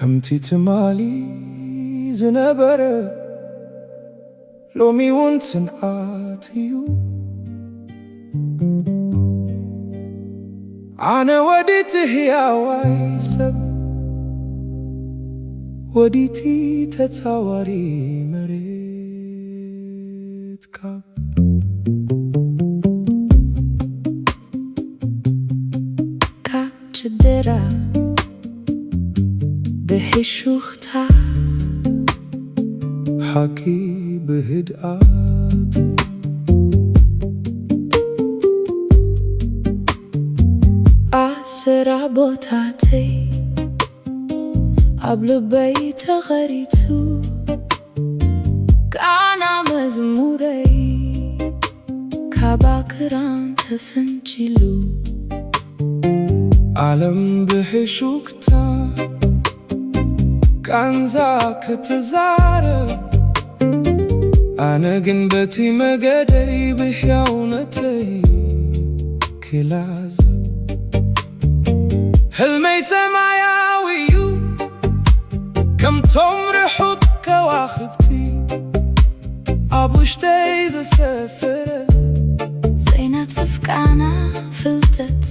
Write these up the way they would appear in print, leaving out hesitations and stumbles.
ከምቲ ትማሊ ዝነበረ ሎሚ እውን ጽንዓት እዩ ኣነ ወዲት ሕያዋይ ሰብ ወዲቲ ተፃዋሪ መሬት ካብ ችድራ ብሕሹኽታ ሓቂ ብህድኣት ኣስራ ቦታተይ ኣብ ልበይ ተቐሪጹ ቃና መዝሙረይ ካብ ኣክራን ተፈንቺሉ ዓለም ብሕሹክታ ቃንዛ ክትዛረብ ኣነ ግን በቲ መገደይ ብሕያውነተይ ክላዘብ ሕልመይ ሰማያዊ እዩ ከምቶም ርሑቕ ከዋኽብቲ ኣብ ውሽተይ ዘሰፈረ ዘይነጽፍ ቃና ፍልጠት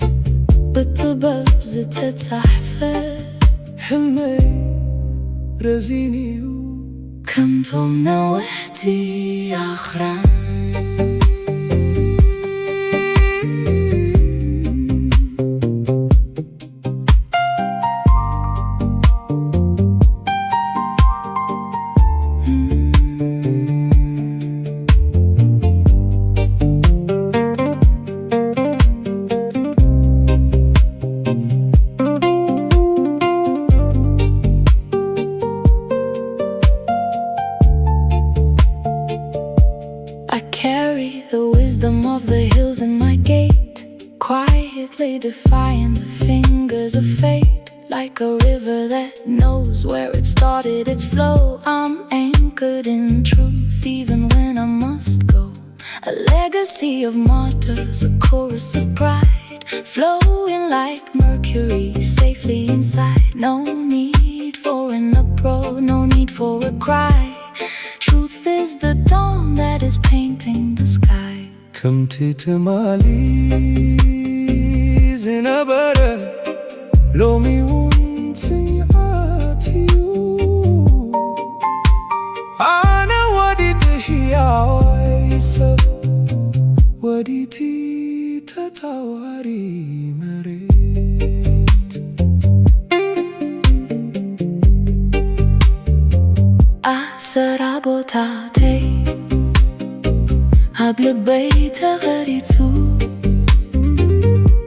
ብጥበብ ዝተጻሕፈ ሕልመይ ረዚን እዩ ከምቶም ነዋሕቲ ኣኽራን quietly defying the fingers of fate, like a river that knows where it started its flow. I'm anchored in truth even when I must go, a legacy of martyrs, a chorus of pride, flowing like mercury safely inside. No need for an uproar, no need for a cry. Truth is the dawn that is painting the sky. ከምቲ ትማሊ ዝነበረ ሎሚ እውን ጽንዓት እዩ ኣነ ወዲት ሕያዋይ ሰብ ወዲቲ ተፃዋሪ መሬት ኣሰራ ቦታተይ ኣብ ልበይ ተቐሪጹ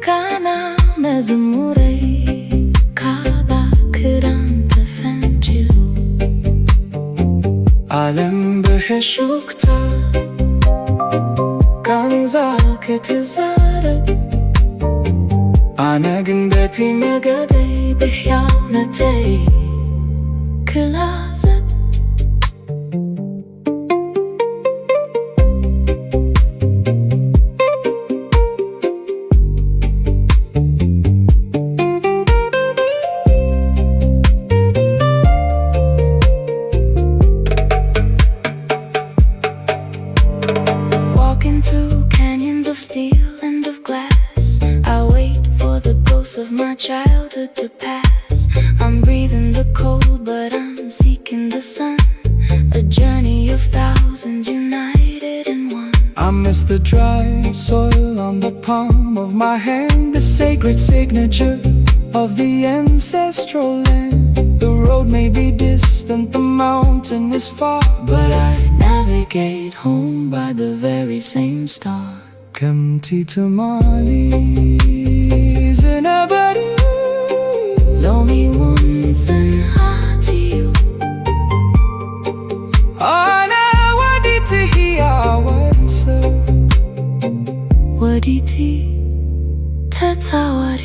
ቃና መዝሙረይ ካብ ኣክራን ተፈንቺሉ ዓለም ብሕሹክታ ቃንዛ ክትዛረብ ኣነ ግን በቲ መገደይ ብሕያውነተይ ክላዘብ of my childhood to pass. I'm breathing the cold, but I'm seeking the sun. A journey of thousands united in one. I miss the dry soil on the palm of my hand, the sacred signature of the ancestral land. The road may be distant, the mountain is far, but I navigate home by the very same star. ከምቲ ትማሊ ዝነበረ ሎሚ እውን ጽንዓት እዩ ኣነ ወዲት ሕያዋይ ሰብ ወዲቲ ተፃዋሪ